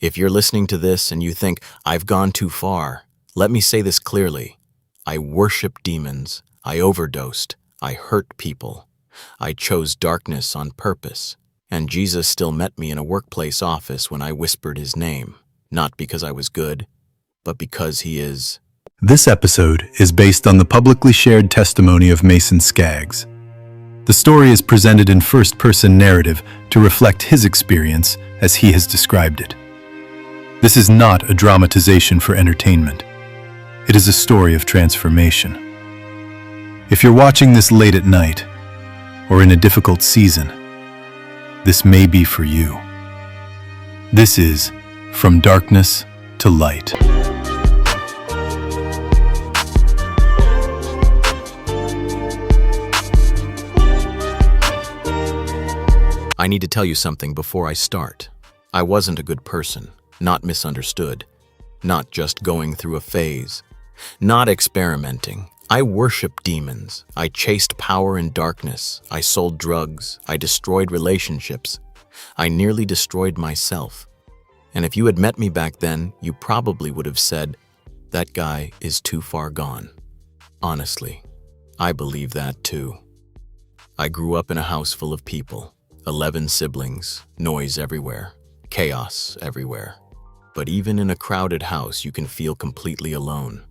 If you're listening to this and you think, I've gone too far, let me say this clearly. I worshiped demons. I overdosed. I hurt people. I chose darkness on purpose. And Jesus still met me in a workplace office when I whispered his name, not because I was good, but because he is. This episode is based on the publicly shared testimony of Mason Skaggs. The story is presented in first-person narrative to reflect his experience as he has described it. This is not a dramatization for entertainment. It is a story of transformation. If you're watching this late at night, or in a difficult season, this may be for you. This is From Darkness to Light. I need to tell you something before I start. I wasn't a good person, not misunderstood, not just going through a phase, not experimenting. I worshiped demons. I chased power in darkness. I sold drugs. I destroyed relationships. I nearly destroyed myself. And if you had met me back then, you probably would have said, that guy is too far gone. Honestly, I believe that too. I grew up in a house full of people. 11 siblings, noise everywhere, chaos everywhere. But even in a crowded house, you can feel completely alone.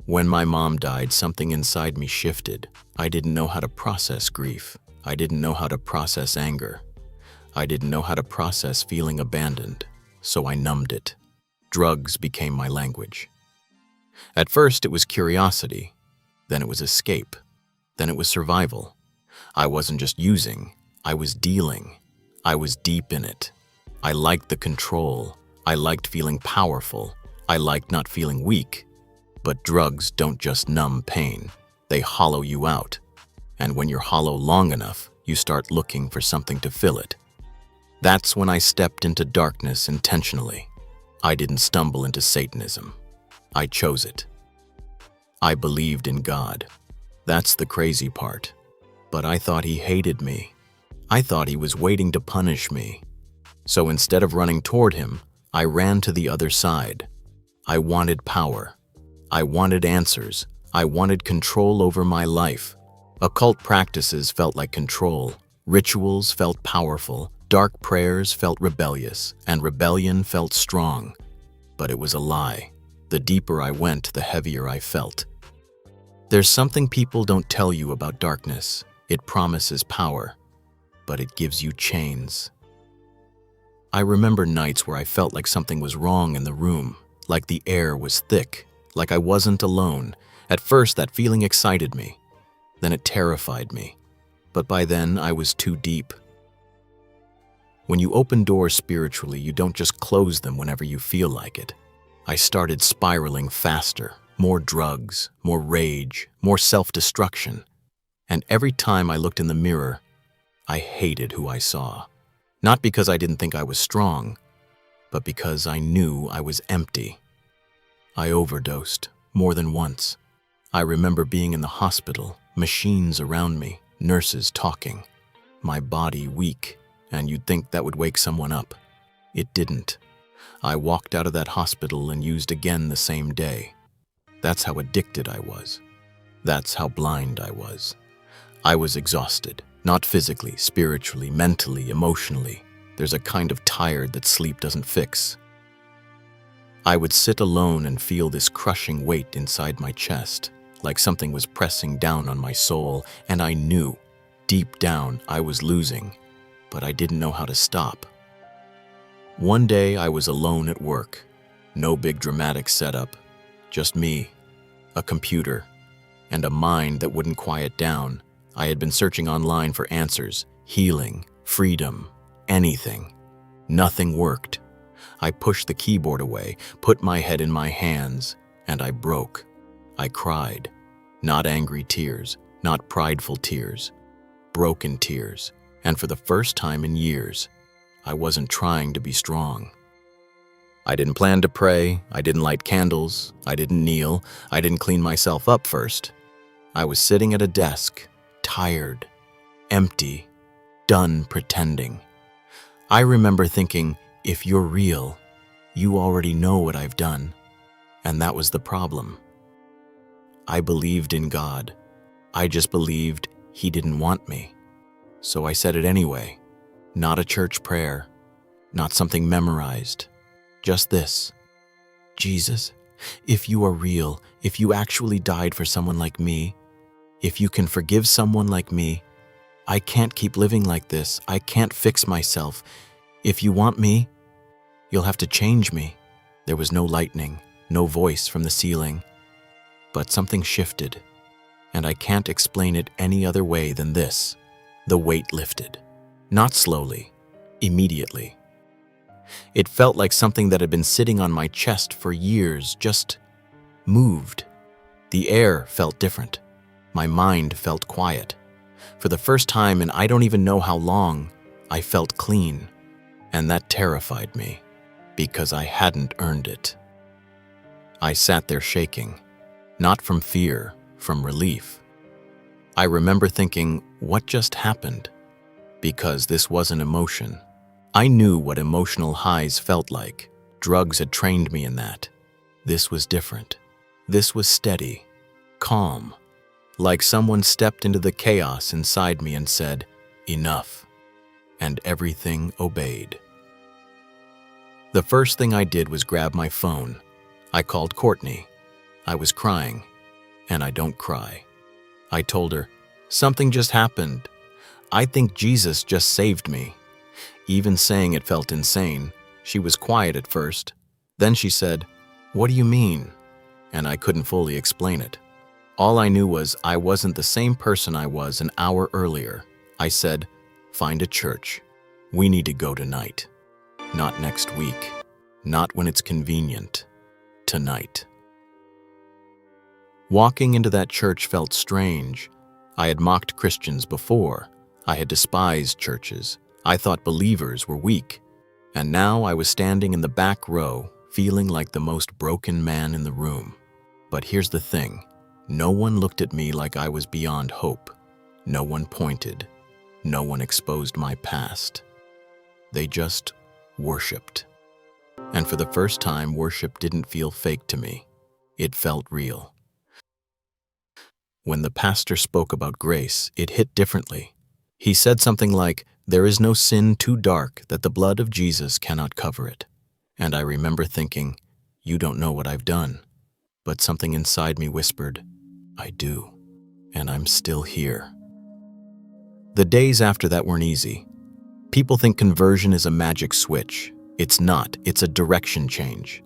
When my mom died, something inside me shifted. I didn't know how to process grief. I didn't know how to process anger. I didn't know how to process feeling abandoned, so I numbed it. Drugs became my language. At first, it was curiosity. Then it was escape. Then it was survival. I wasn't just using. I was dealing. I was deep in it. I liked the control. I liked feeling powerful. I liked not feeling weak. But drugs don't just numb pain. They hollow you out. And when you're hollow long enough, you start looking for something to fill it. That's when I stepped into darkness intentionally. I didn't stumble into Satanism. I chose it. I believed in God. That's the crazy part. But I thought he hated me. I thought he was waiting to punish me. So instead of running toward him, I ran to the other side. I wanted power. I wanted answers. I wanted control over my life. Occult practices felt like control. Rituals felt powerful. Dark prayers felt rebellious. And rebellion felt strong. But it was a lie. The deeper I went, the heavier I felt. There's something people don't tell you about darkness. It promises power, but it gives you chains. I remember nights where I felt like something was wrong in the room, like the air was thick, like I wasn't alone. At first, that feeling excited me. Then it terrified me. But by then, I was too deep. When you open doors spiritually, you don't just close them whenever you feel like it. I started spiraling faster, more drugs, more rage, more self-destruction. And every time I looked in the mirror, I hated who I saw. Not because I didn't think I was strong, but because I knew I was empty. I overdosed more than once. I remember being in the hospital, machines around me, nurses talking, my body weak, and you'd think that would wake someone up. It didn't. I walked out of that hospital and used again the same day. That's how addicted I was. That's how blind I was. I was exhausted. Not physically, spiritually, mentally, emotionally. There's a kind of tired that sleep doesn't fix. I would sit alone and feel this crushing weight inside my chest, like something was pressing down on my soul, and I knew, deep down, I was losing, but I didn't know how to stop. One day I was alone at work. No big dramatic setup, just me, a computer, and a mind that wouldn't quiet down. I had been searching online for answers, healing, freedom, anything. Nothing worked. I pushed the keyboard away, put my head in my hands, and I broke. I cried. Not angry tears, not prideful tears, broken tears. And for the first time in years, I wasn't trying to be strong. I didn't plan to pray, I didn't light candles, I didn't kneel, I didn't clean myself up first. I was sitting at a desk, tired, empty, done pretending. I remember thinking, if you're real, You already know what I've done. And that was the problem. I believed in God. I just believed He didn't want me. So I said it anyway. Not a church prayer, not something memorized. Just this. Jesus, if you are real, if you actually died for someone like me, if you can forgive someone like me, I can't keep living like this. I can't fix myself. If you want me, you'll have to change me. There was no lightning, no voice from the ceiling, but something shifted, and I can't explain it any other way than this. The weight lifted. Not slowly, immediately. It felt like something that had been sitting on my chest for years just moved. The air felt different. My mind felt quiet. For the first time in I don't even know how long, I felt clean. And that terrified me, because I hadn't earned it. I sat there shaking, not from fear, from relief. I remember thinking, what just happened? Because this wasn't emotion. I knew what emotional highs felt like. Drugs had trained me in that. This was different. This was steady, calm, like someone stepped into the chaos inside me and said, enough, and everything obeyed. The first thing I did was grab my phone. I called Courtney. I was crying, and I don't cry. I told her, something just happened. I think Jesus just saved me. Even saying it felt insane. She was quiet at first. Then she said, what do you mean? And I couldn't fully explain it. All I knew was I wasn't the same person I was an hour earlier. I said, find a church. We need to go tonight. Not next week. Not when it's convenient. Tonight. Walking into that church felt strange. I had mocked Christians before. I had despised churches. I thought believers were weak. And now I was standing in the back row, feeling like the most broken man in the room. But here's the thing. No one looked at me like I was beyond hope. No one pointed. No one exposed my past. They just worshipped. And for the first time, worship didn't feel fake to me. It felt real. When the pastor spoke about grace, it hit differently. He said something like, there is no sin too dark that the blood of Jesus cannot cover it. And I remember thinking, you don't know what I've done. But something inside me whispered, I do. And I'm still here. The days after that weren't easy. People think conversion is a magic switch. It's not. It's a direction change.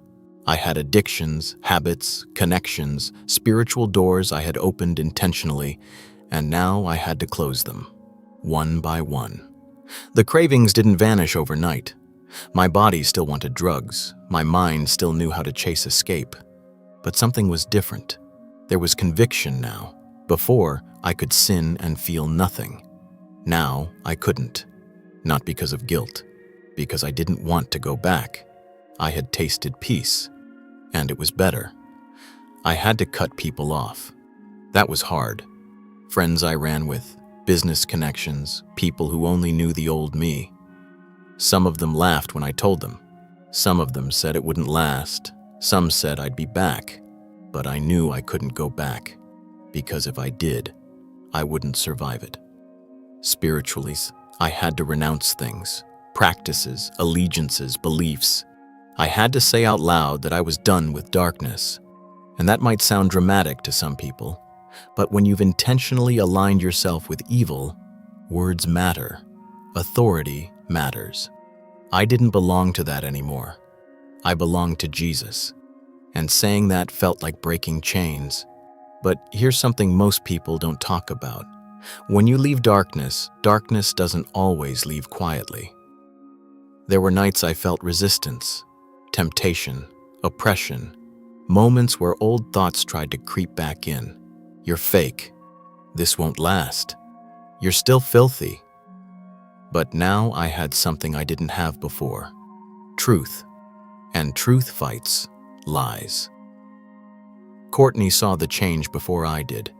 I had addictions, habits, connections, spiritual doors I had opened intentionally, and now I had to close them, one by one. The cravings didn't vanish overnight. My body still wanted drugs. My mind still knew how to chase escape. But something was different. There was conviction now. Before, I could sin and feel nothing. Now, I couldn't. Not because of guilt, because I didn't want to go back. I had tasted peace, and it was better. I had to cut people off. That was hard. Friends I ran with, business connections, people who only knew the old me. Some of them laughed when I told them. Some of them said it wouldn't last. Some said I'd be back. But I knew I couldn't go back, because if I did, I wouldn't survive it. Spiritually, I had to renounce things, practices, allegiances, beliefs. I had to say out loud that I was done with darkness. And that might sound dramatic to some people, but when you've intentionally aligned yourself with evil, words matter. Authority matters. I didn't belong to that anymore. I belonged to Jesus. And saying that felt like breaking chains. But here's something most people don't talk about. When you leave darkness, darkness doesn't always leave quietly. There were nights I felt resistance, temptation, oppression, moments where old thoughts tried to creep back in. You're fake. This won't last. You're still filthy. But now I had something I didn't have before. Truth. And truth fights lies. Courtney saw the change before I did.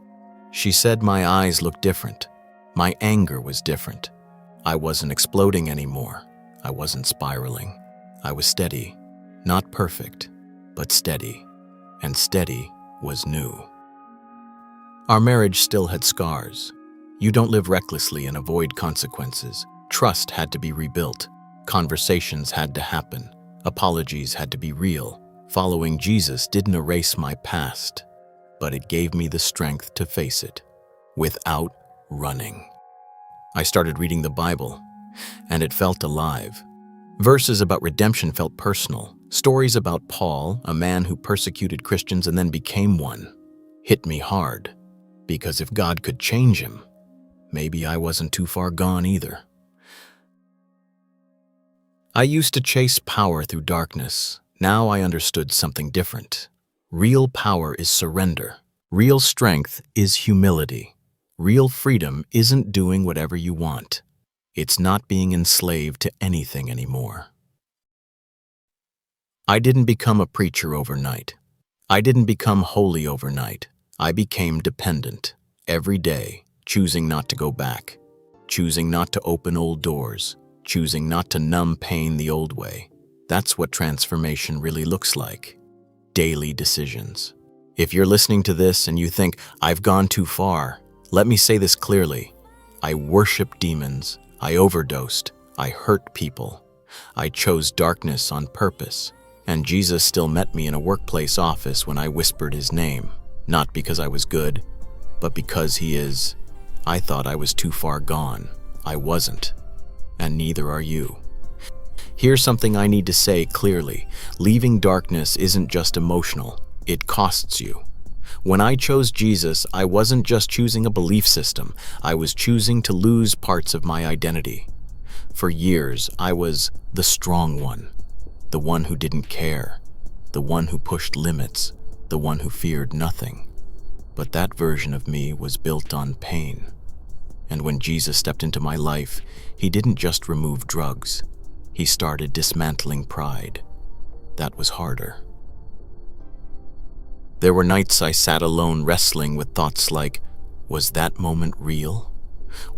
She said my eyes looked different. My anger was different. I wasn't exploding anymore. I wasn't spiraling. I was steady. Not perfect, but steady. And steady was new. Our marriage still had scars. You don't live recklessly and avoid consequences. Trust had to be rebuilt. Conversations had to happen. Apologies had to be real. Following Jesus didn't erase my past, but it gave me the strength to face it without running. I started reading the Bible, and it felt alive. Verses about redemption felt personal. Stories about Paul, a man who persecuted Christians and then became one, hit me hard. Because if God could change him, maybe I wasn't too far gone either. I used to chase power through darkness. Now I understood something different. Real power is surrender. Real strength is humility. Real freedom isn't doing whatever you want. It's not being enslaved to anything anymore. I didn't become a preacher overnight. I didn't become holy overnight. I became dependent. Every day, choosing not to go back. Choosing not to open old doors. Choosing not to numb pain the old way. That's what transformation really looks like. Daily decisions. If you're listening to this and you think, I've gone too far, let me say this clearly. I worshiped demons. I overdosed. I hurt people. I chose darkness on purpose. And Jesus still met me in a workplace office when I whispered his name. Not because I was good, but because he is. I thought I was too far gone. I wasn't. And neither are you. Here's something I need to say clearly. Leaving darkness isn't just emotional. It costs you. When I chose Jesus, I wasn't just choosing a belief system. I was choosing to lose parts of my identity. For years, I was the strong one. The one who didn't care. The one who pushed limits. The one who feared nothing. But that version of me was built on pain. And when Jesus stepped into my life, he didn't just remove drugs. He started dismantling pride. That was harder. There were nights I sat alone wrestling with thoughts like, was that moment real?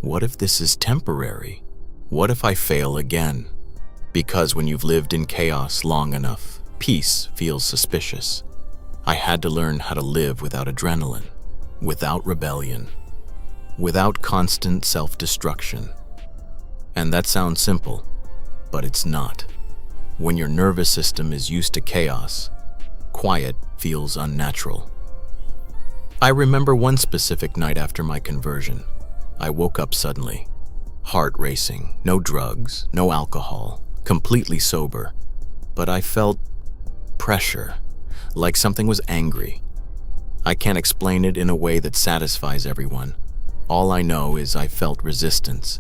What if this is temporary? What if I fail again? Because when you've lived in chaos long enough, peace feels suspicious. I had to learn how to live without adrenaline, without rebellion, without constant self-destruction. And that sounds simple, but it's not. When your nervous system is used to chaos, quiet feels unnatural. I remember one specific night after my conversion. I woke up suddenly, heart racing, no drugs, no alcohol, completely sober, but I felt pressure, like something was angry. I can't explain it in a way that satisfies everyone. All I know is I felt resistance,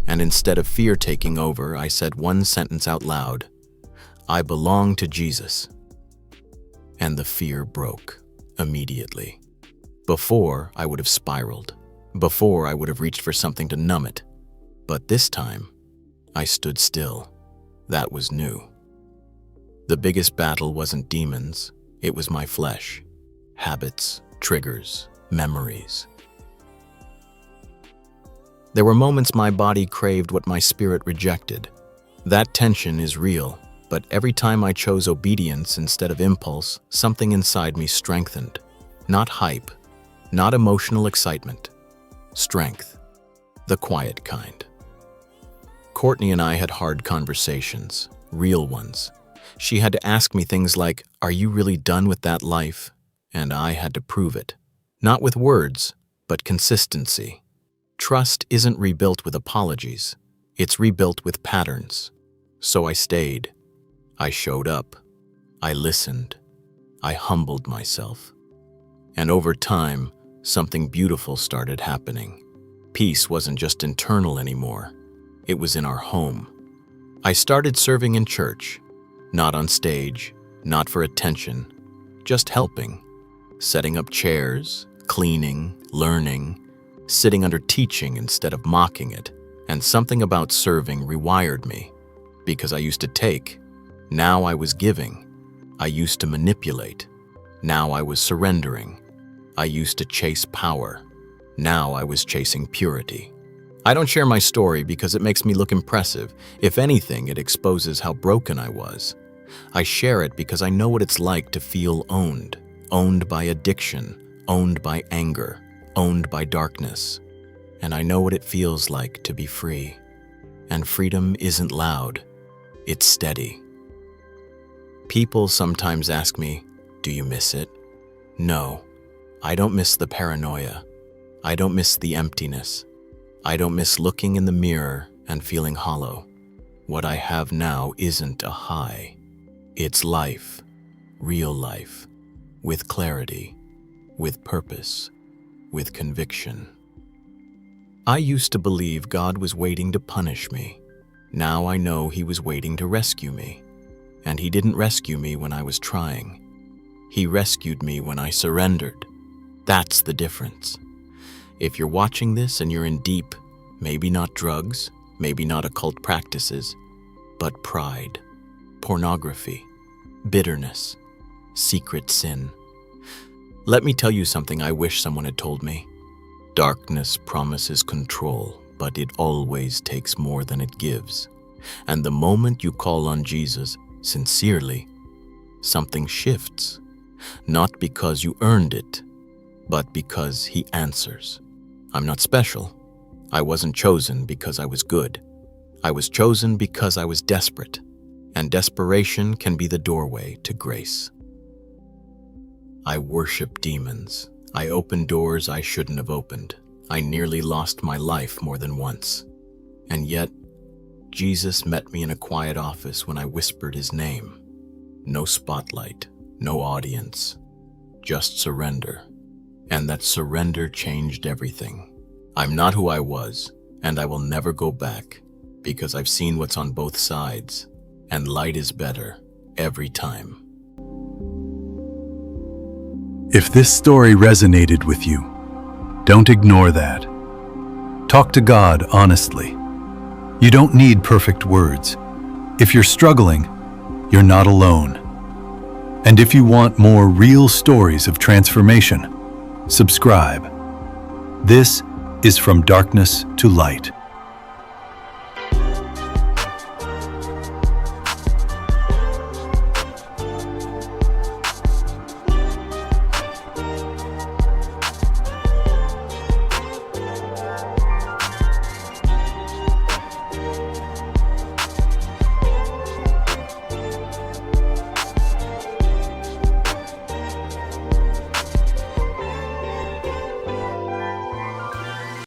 and instead of fear taking over, I said one sentence out loud, I belong to Jesus. And the fear broke immediately. Before, I would have spiraled. Before, I would have reached for something to numb it. But this time, I stood still. That was new. The biggest battle wasn't demons, it was my flesh. Habits, triggers, memories. There were moments my body craved what my spirit rejected. That tension is real, but every time I chose obedience instead of impulse, something inside me strengthened. Not hype, not emotional excitement. Strength. The quiet kind. Courtney and I had hard conversations, real ones. She had to ask me things like, are you really done with that life? And I had to prove it. Not with words, but consistency. Trust isn't rebuilt with apologies. It's rebuilt with patterns. So I stayed. I showed up. I listened. I humbled myself. And over time, something beautiful started happening. Peace wasn't just internal anymore. It was in our home. I started serving in church, not on stage, not for attention, just helping. Setting up chairs, cleaning, learning, sitting under teaching instead of mocking it. And something about serving rewired me. Because I used to take, now I was giving. I used to manipulate. Now I was surrendering. I used to chase power. Now I was chasing purity. I don't share my story because it makes me look impressive. If anything, it exposes how broken I was. I share it because I know what it's like to feel owned by addiction, owned by anger, owned by darkness. And I know what it feels like to be free. And freedom isn't loud, it's steady. People sometimes ask me, do you miss it? No, I don't miss the paranoia. I don't miss the emptiness. I don't miss looking in the mirror and feeling hollow. What I have now isn't a high. It's life, real life, with clarity, with purpose, with conviction. I used to believe God was waiting to punish me. Now I know He was waiting to rescue me. And He didn't rescue me when I was trying. He rescued me when I surrendered. That's the difference. If you're watching this and you're in deep, maybe not drugs, maybe not occult practices, but pride, pornography, bitterness, secret sin. Let me tell you something I wish someone had told me. Darkness promises control, but it always takes more than it gives. And the moment you call on Jesus sincerely, something shifts. Not because you earned it, but because He answers. I'm not special. I wasn't chosen because I was good. I was chosen because I was desperate, and desperation can be the doorway to grace. I worship demons. I open doors I shouldn't have opened. I nearly lost my life more than once. And yet, Jesus met me in a quiet office when I whispered His name. No spotlight, no audience, just surrender. And that surrender changed everything. I'm not who I was, and I will never go back, because I've seen what's on both sides, and light is better every time. If this story resonated with you, don't ignore that. Talk to God honestly. You don't need perfect words. If you're struggling, you're not alone. And if you want more real stories of transformation, subscribe. This is From Darkness to Light.